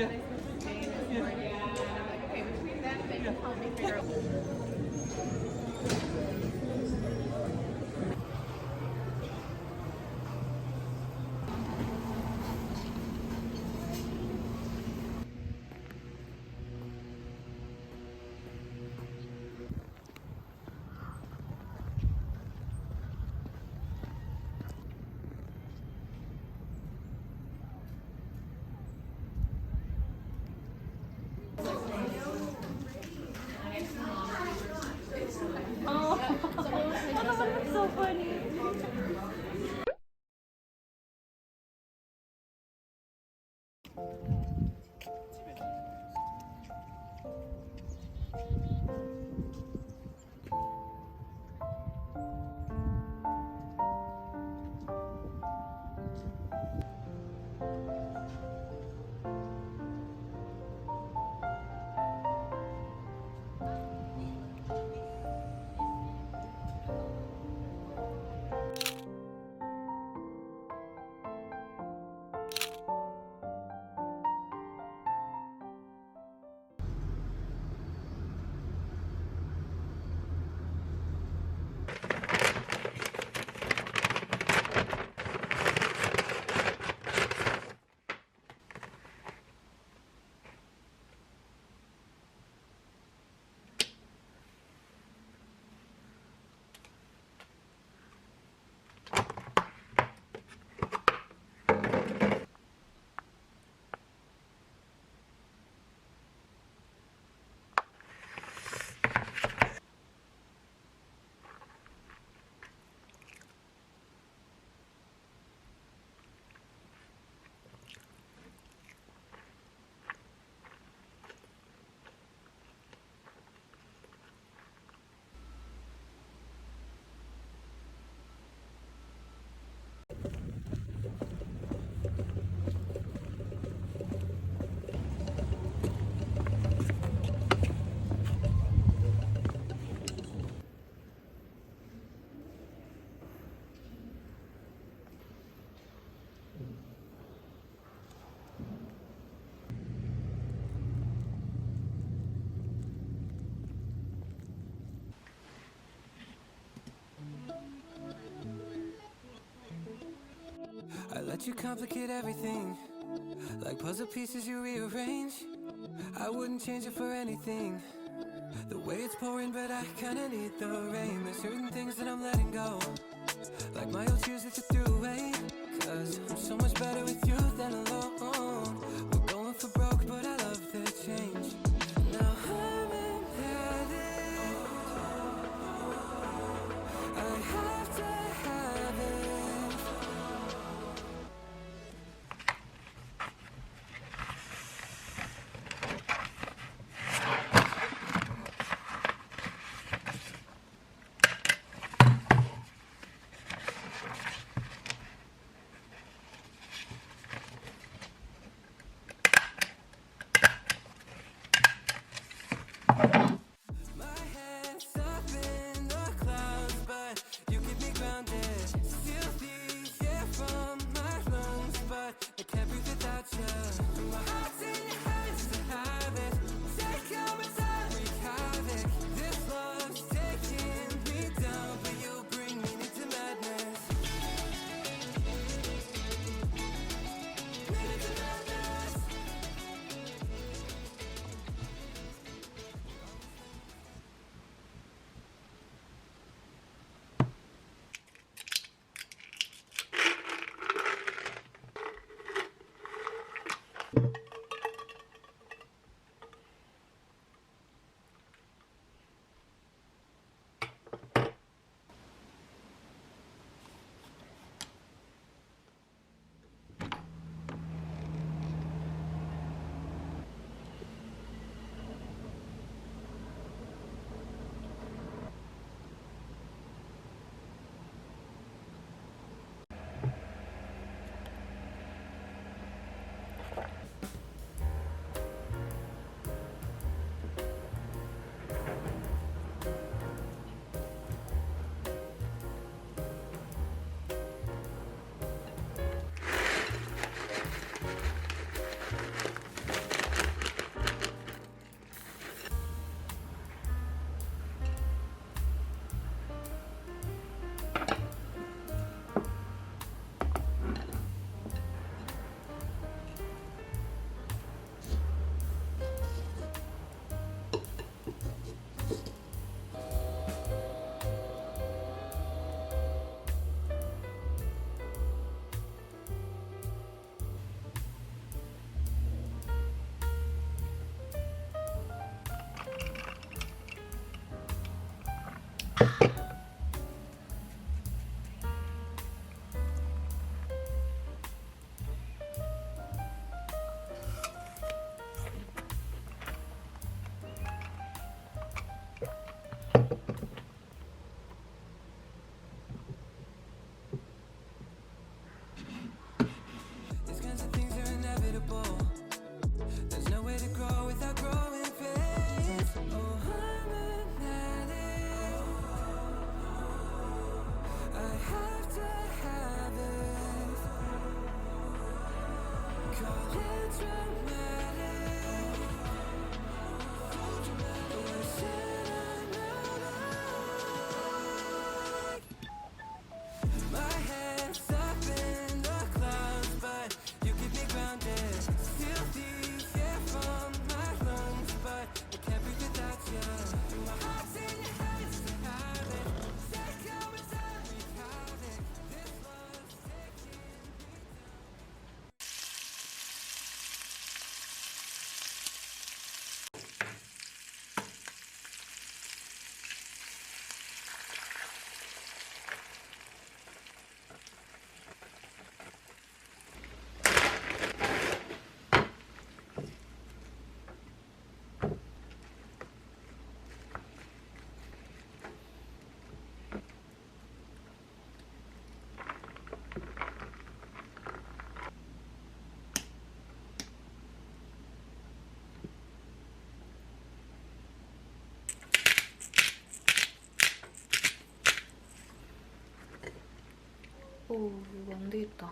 Yeah. Yeah. Okay, between them, they can help me figure out. That's so funny. I let you complicate everything, like puzzle pieces you rearrange. I wouldn't change it for anything. The way it's pouring, but I kinda need the rain. There's certain things that I'm letting go, like my old shoes that you threw away. Cause I'm so much better with you than alone. We're going for broke, but I love the change. Now I'm in heaven, I have to have it. My head's up in the clouds, but you keep me grounded. Still the air from my lungs, but I can't breathe without you. My heart's in your hands to have it. Take all my time, wreak havoc. This love's taking me down, but you bring me into madness. Me into madness. invisible. There's no way to grow without growing pains. Oh, I'm an addict. I have to have it. Call it dramatic. But what should I know? My head's up in the clouds, but you keep me grounded. Still the air from my lungs, but I can't breathe without you. My heart's in your hands to have it. Take over time, wreak havoc. This love's taking me down. 오, 이거 안 되겠다.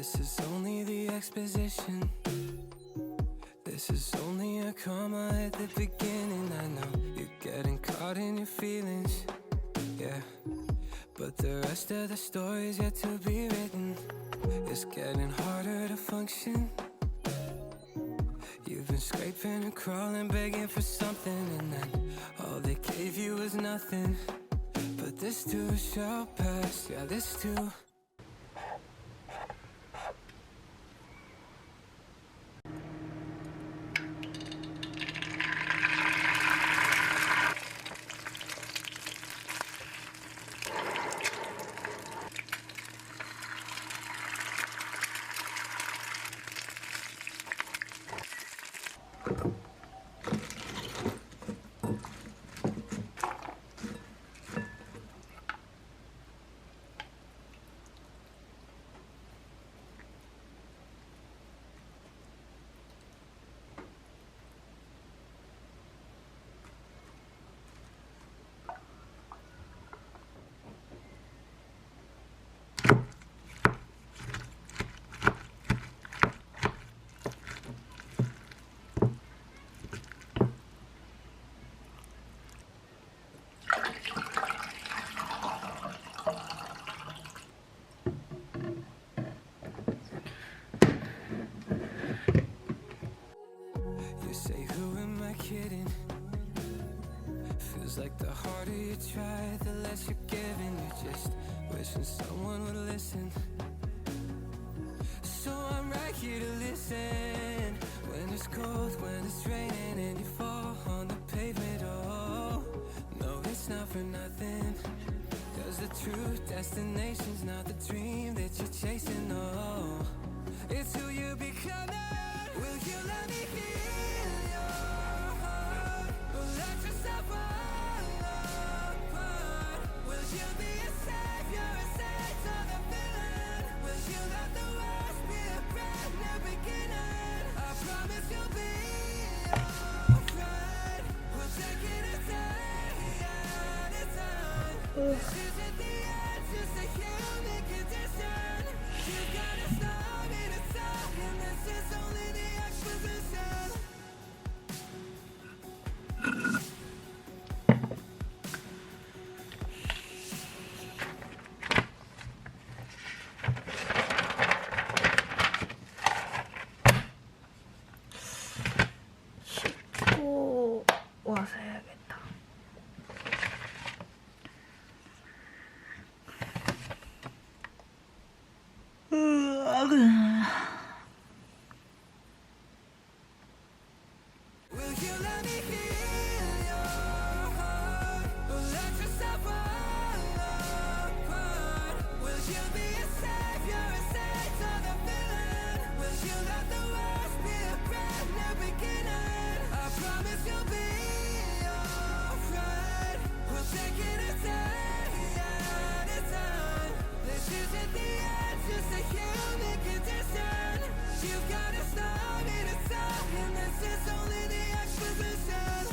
This is only the exposition. This is only a comma at the beginning. I know you're getting caught in your feelings, yeah. But the rest of the story's yet to be written. It's getting harder to function. You've been scraping and crawling, begging for something, and then all they gave you was nothing. But this too shall pass, yeah, this too. You say, who am I kidding? Feels like the harder you try, the less you're giving. You're just wishing someone would listen. So I'm right here to listen. When it's cold, when it's raining, and you fall on the pavement. Oh, no, it's not for nothing. 'Cause the true destination's not the dream that you're chasing. No, it's who you're becoming. Will you let me heal your heart? Or let yourself fall apart? Will you be a savior, a sense of the villain? Will you let the worst be a brand new beginning? I promise you'll be alright. We'll take it a day at a time. This isn't the end, just a human condition. You gotta start me to start, and this is only the exposition. 씻고 와서 해야겠다. Will you let me heal your heart? Or let yourself fall apart? Will you be a savior, a sense of the villain? Will you let the worst be a brand new beginning? I promise you'll be alright. We'll take it a day at a time. This isn't the end, just a human condition. You've gotta start me to start, and this is only the exposition.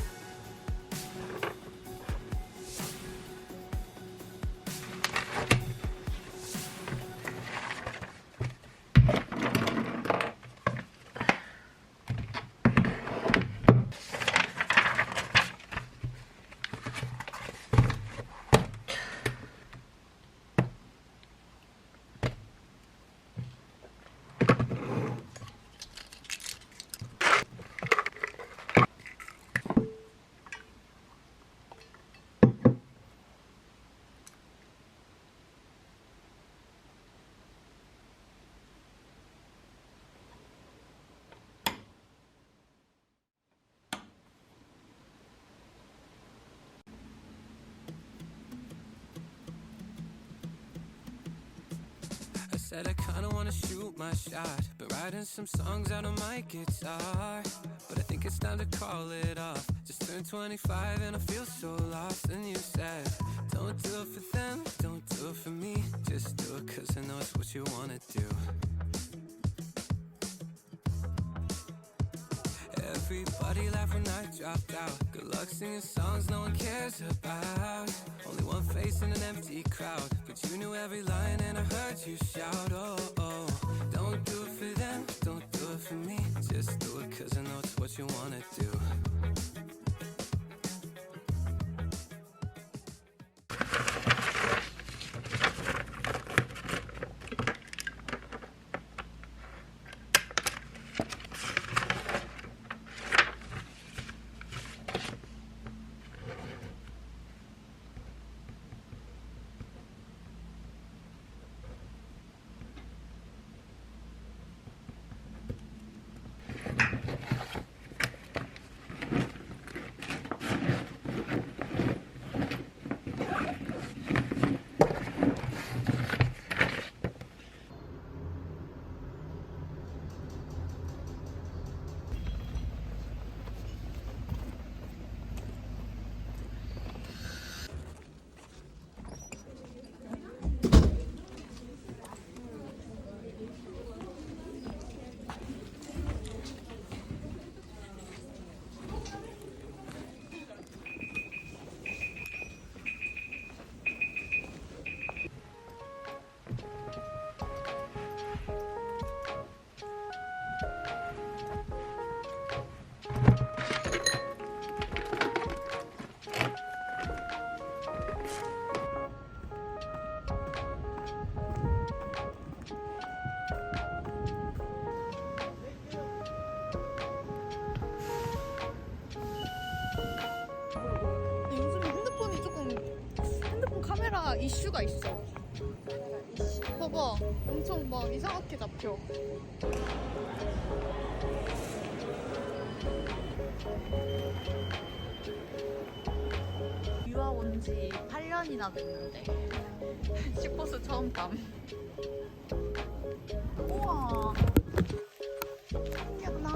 I said I kinda wanna shoot my shot, but writing some songs out on my guitar. But I think it's time to call it off. Just turned 25 and I feel so lost. And you said, don't do it for them, don't do it for me. Just do it 'cause I know it's what you wanna do. Everybody laughed when I dropped out. Good luck singing songs no one cares about. Only one face in an empty crowd, but you knew every line and I heard you shout. Oh, oh, don't do it for them, don't do it for me. Just do it 'cause I know it's what you wanna do. 카메라 이슈가 있어. 봐봐, 엄청 막 이상하게 잡혀. 유학 온 지 8년이나 됐는데 슈퍼스 처음 감. 우와, 신기하다.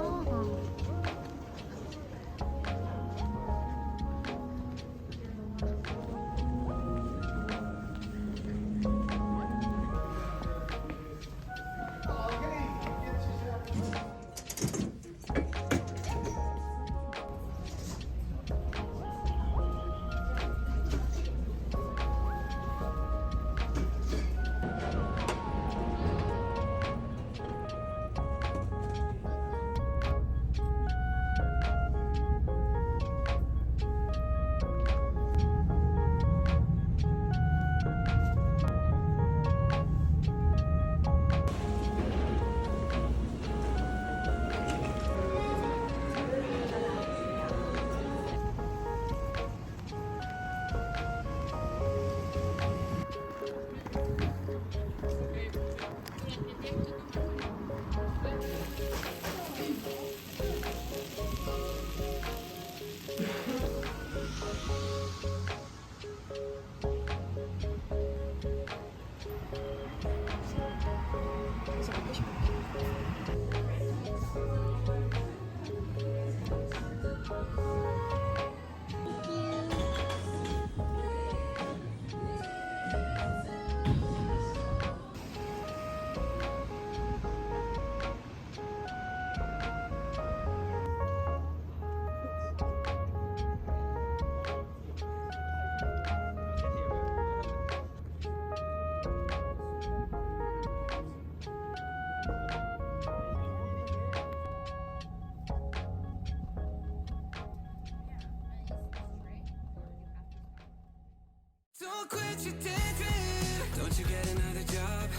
Don't quit your daydream. Don't you get another job?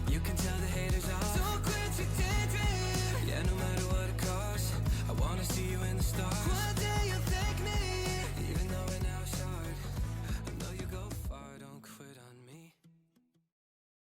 You can tell the haters